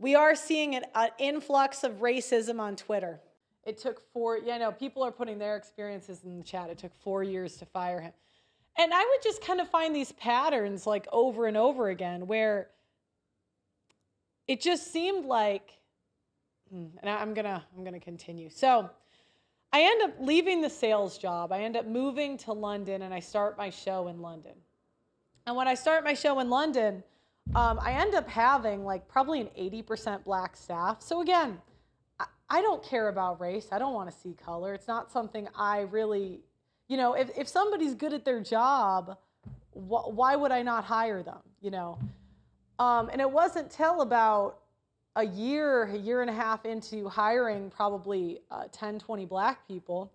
We are seeing an influx of racism on Twitter. It took people are putting their experiences in the chat. It took 4 years to fire him. And I would just kind of find these patterns like over and over again where it just seemed like, and I'm gonna continue. So I end up leaving the sales job. I end up moving to London and I start my show in London. And when I start my show in London, I end up having like probably an 80% black staff. So again, I don't care about race. I don't want to see color. It's not something I really, if somebody's good at their job, why would I not hire them, And it wasn't till about a year and a half into hiring probably 10, 20 black people,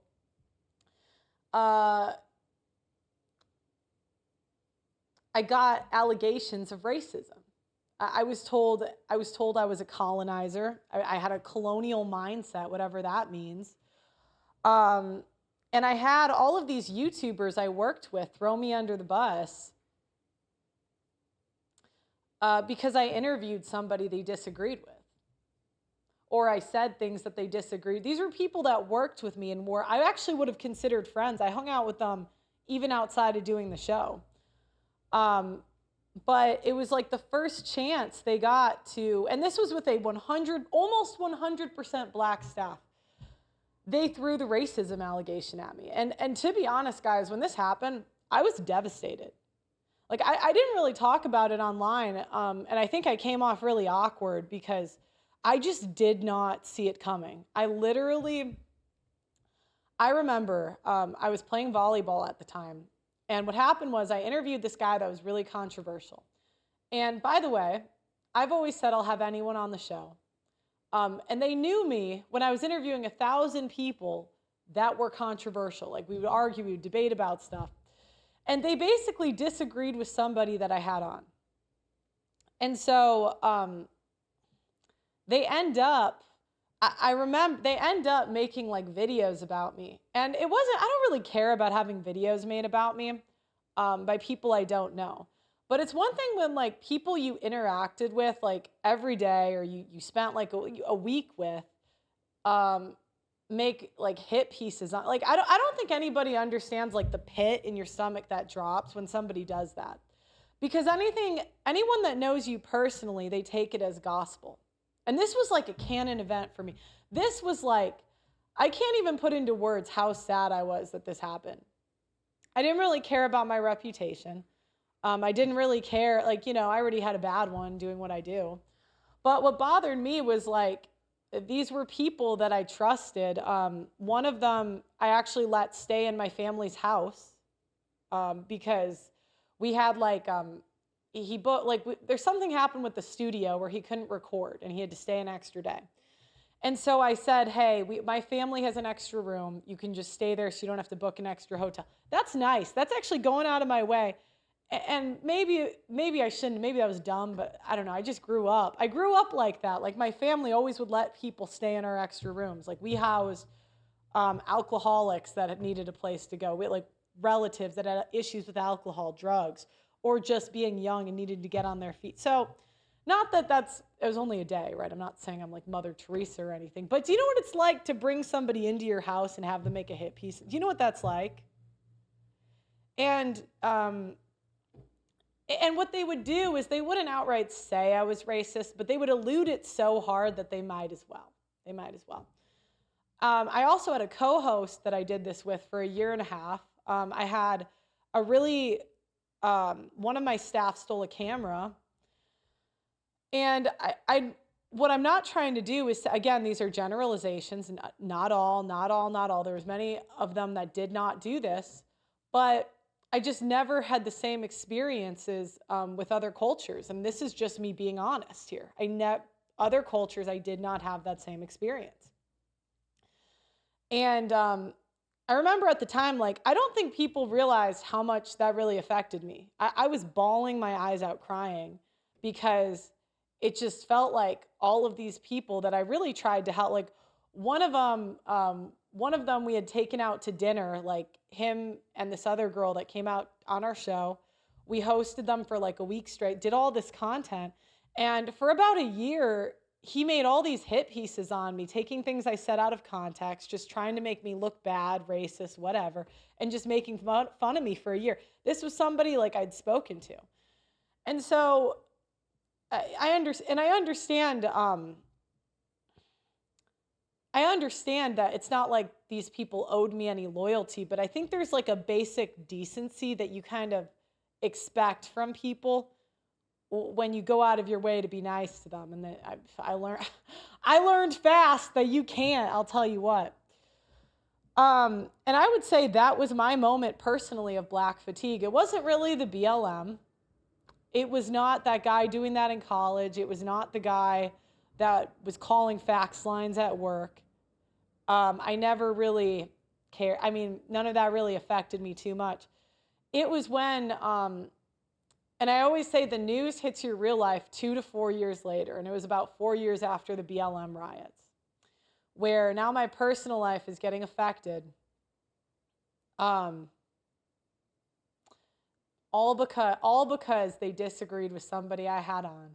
I got allegations of racism. I was told I was a colonizer. I had a colonial mindset, whatever that means. And I had all of these YouTubers I worked with throw me under the bus because I interviewed somebody they disagreed with. Or I said things that they disagreed. These were people that worked with me and I actually would have considered friends. I hung out with them even outside of doing the show. But it was like the first chance they got to, and this was with a almost 100% black staff. They threw the racism allegation at me. And to be honest, guys, when this happened, I was devastated. Like I didn't really talk about it online. And I think I came off really awkward because I just did not see it coming. I remember I was playing volleyball at the time. And what happened was I interviewed this guy that was really controversial. And by the way, I've always said I'll have anyone on the show. And they knew me when I was interviewing 1,000 people that were controversial. Like we would argue, we would debate about stuff. And they basically disagreed with somebody that I had on. And so they end up making like videos about me. And I don't really care about having videos made about me by people I don't know. But it's one thing when like people you interacted with like every day or you spent like a week with make like hit pieces on. Like I don't think anybody understands like the pit in your stomach that drops when somebody does that. Because anyone that knows you personally, they take it as gospel. And this was like a canon event for me. This was like, I can't even put into words how sad I was that this happened. I didn't really care about my reputation. I didn't really care, I already had a bad one doing what I do. But what bothered me was like, these were people that I trusted. One of them I actually let stay in my family's house because we had there's something happened with the studio where he couldn't record and he had to stay an extra day. And so I said, hey, my family has an extra room. You can just stay there so you don't have to book an extra hotel. That's nice. That's actually going out of my way. And maybe I shouldn't. Maybe that was dumb, but I don't know. I just grew up. I grew up like that. Like my family always would let people stay in our extra rooms. Like we housed alcoholics that had needed a place to go. We had like relatives that had issues with alcohol, drugs, or just being young and needed to get on their feet. So not that it was only a day, right? I'm not saying I'm like Mother Teresa or anything, but do you know what it's like to bring somebody into your house and have them make a hit piece? Do you know what that's like? And what they would do is they wouldn't outright say I was racist, but they would allude it so hard that they might as well. I also had a co-host that I did this with for a year and a half. I had one of my staff stole a camera. And what I'm not trying to do is, again, these are generalizations, and not all. There was many of them that did not do this, but I just never had the same experiences with other cultures. And this is just me being honest here. Other cultures, I did not have that same experience. And I remember at the time, like, I don't think people realized how much that really affected me. I was bawling my eyes out crying because it just felt like all of these people that I really tried to help, like one of them we had taken out to dinner, like him and this other girl that came out on our show. We hosted them for like a week straight, did all this content. And for about a year, he made all these hit pieces on me, taking things I said out of context, just trying to make me look bad, racist, whatever, and just making fun of me for a year. This was somebody like I'd spoken to. And so I understand that it's not like these people owed me any loyalty, but I think there's like a basic decency that you kind of expect from people when you go out of your way to be nice to them. And I learned fast that you can't, I'll tell you what. And I would say that was my moment personally of Black fatigue. It wasn't really the BLM. It was not that guy doing that in college. It was not the guy that was calling fax lines at work. I never really cared. I mean, none of that really affected me too much. It was when, and I always say the news hits your real life 2 to 4 years later. And it was about 4 years after the BLM riots, where now my personal life is getting affected. All because they disagreed with somebody I had on.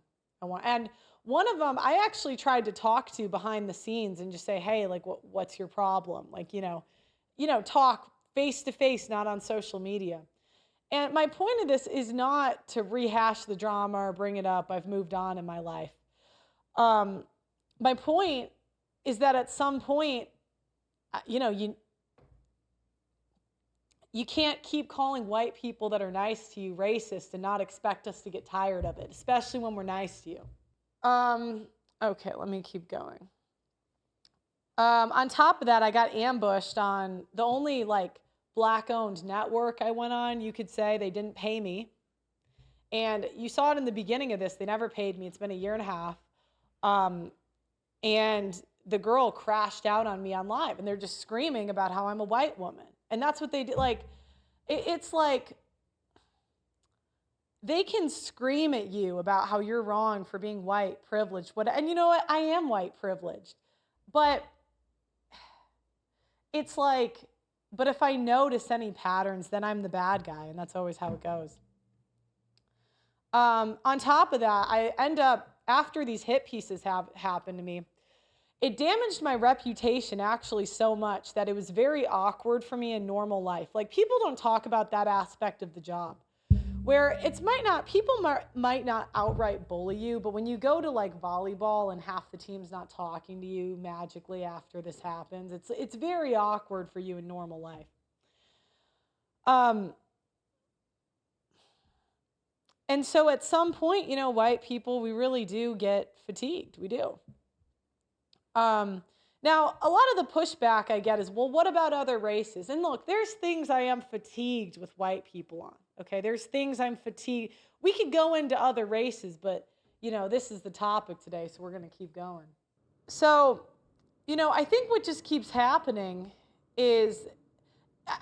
And one of them I actually tried to talk to behind the scenes and just say, hey, like, what's your problem? Like, talk face to face, not on social media. And my point of this is not to rehash the drama or bring it up. I've moved on in my life. My point is that at some point, you can't keep calling white people that are nice to you racist and not expect us to get tired of it, especially when we're nice to you. Okay, let me keep going. On top of that, I got ambushed on the only like Black-owned network I went on, you could say. They didn't pay me. And you saw it in the beginning of this. They never paid me. It's been a year and a half. And the girl crashed out on me on live, and they're just screaming about how I'm a white woman. And that's what they did. Like, it's like they can scream at you about how you're wrong for being white, privileged, and you know what? I am white privileged. But it's like, but if I notice any patterns, then I'm the bad guy, and that's always how it goes. On top of that, I end up, after these hit pieces have happened to me, it damaged my reputation actually so much that it was very awkward for me in normal life. Like, people don't talk about that aspect of the job, where people might not outright bully you, but when you go to like volleyball and half the team's not talking to you magically after this happens, it's very awkward for you in normal life. And so at some point, white people, we really do get fatigued. We do. Now, a lot of the pushback I get is, well, what about other races? And look, there's things I am fatigued with white people on. Okay, there's things I'm fatigued. We could go into other races, but, this is the topic today, so we're going to keep going. So, I think what just keeps happening is,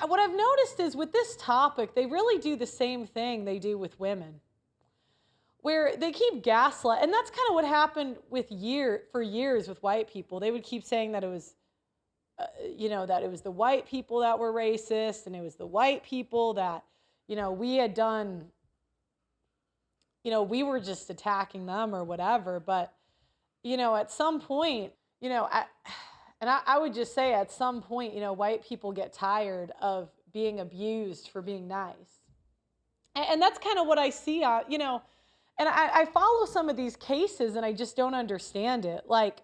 what I've noticed is with this topic, they really do the same thing they do with women, where they keep gaslighting. And that's kind of what happened for years with white people. They would keep saying that it was, that it was the white people that were racist, and it was the white people that, we had done, we were just attacking them or whatever. But, at some point, I would just say at some point, white people get tired of being abused for being nice. And that's kind of what I see, and I follow some of these cases and I just don't understand it. Like,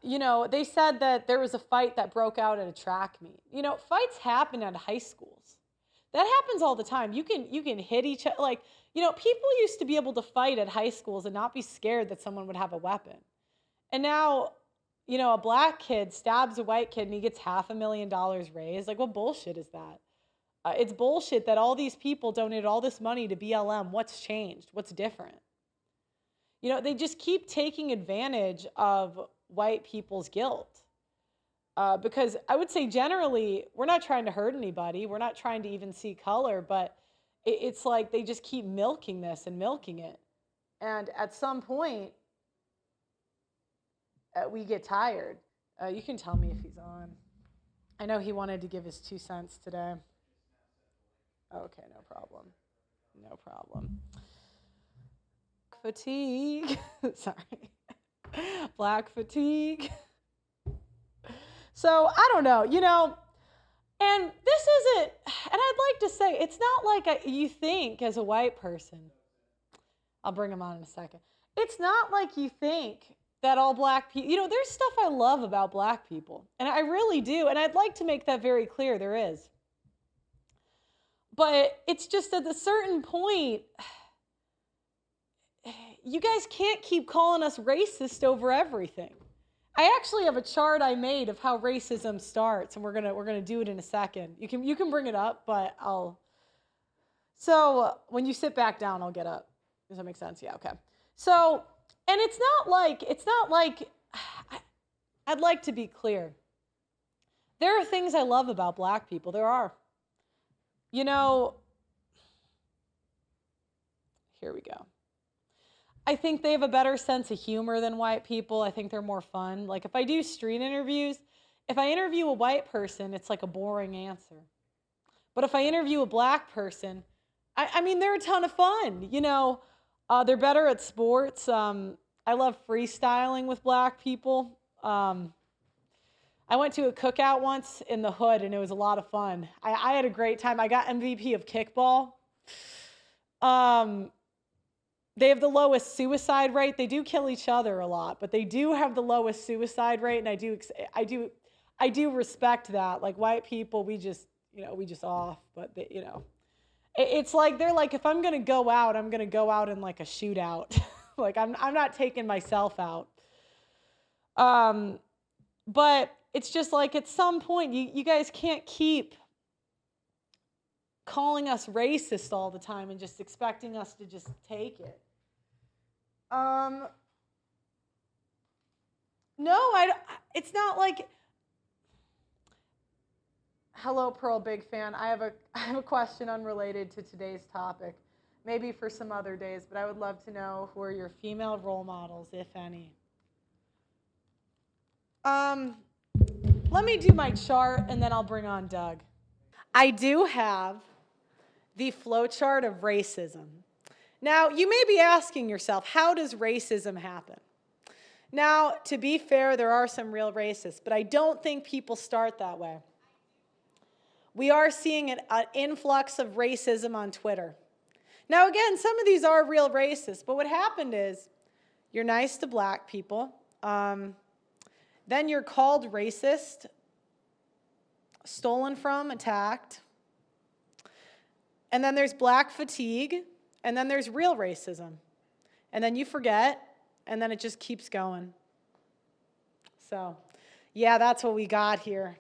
they said that there was a fight that broke out at a track meet. Fights happen at high schools. That happens all the time. You can hit each other. Like, people used to be able to fight at high schools and not be scared that someone would have a weapon. And now, a black kid stabs a white kid and he gets $500,000 raised. Like, what bullshit is that? It's bullshit that all these people donated all this money to BLM. What's changed? What's different? They just keep taking advantage of white people's guilt. Because I would say generally, we're not trying to hurt anybody. We're not trying to even see color, but it's like they just keep milking this and milking it. And at some point, we get tired. You can tell me if he's on. I know he wanted to give his 2 cents today. Okay, no problem. fatigue. Sorry. Black fatigue. So I don't know, and this isn't, and I'd like to say, it's not like you think as a white person. I'll bring them on in a second. It's not like you think that all black people, there's stuff I love about black people, and I really do, and I'd like to make that very clear, there is. But it's just at a certain point, you guys can't keep calling us racist over everything. I actually have a chart I made of how racism starts, and we're gonna do it in a second. You can bring it up, but So when you sit back down, I'll get up. Does that make sense? Yeah. Okay. So, and it's not like. I'd like to be clear. There are things I love about black people. There are. Here we go. I think they have a better sense of humor than white people. I think they're more fun. Like if I do street interviews, if I interview a white person, it's like a boring answer. But if I interview a black person, I mean, they're a ton of fun. They're better at sports. I love freestyling with black people. I went to a cookout once in the hood, and it was a lot of fun. I had a great time. I got MVP of kickball. They have the lowest suicide rate. They do kill each other a lot, but they do have the lowest suicide rate, and I do respect that. Like white people, we just off, but it's like they're like, if I'm gonna go out, I'm gonna go out in like a shootout. Like I'm not taking myself out. But it's just like at some point, you guys can't keep calling us racist all the time and just expecting us to just take it. No, it's not like. Hello, Pearl, big fan. I have a question unrelated to today's topic, maybe for some other days, but I would love to know who are your female role models, if any. Let me do my chart, and then I'll bring on Doug. I do have the flowchart of racism. Now, you may be asking yourself, how does racism happen? Now, to be fair, there are some real racists, but I don't think people start that way. We are seeing an influx of racism on Twitter. Now, again, some of these are real racists, but what happened is you're nice to black people, then you're called racist, stolen from, attacked, and then there's black fatigue, and then there's real racism. And then you forget, and then it just keeps going. So, yeah, that's what we got here.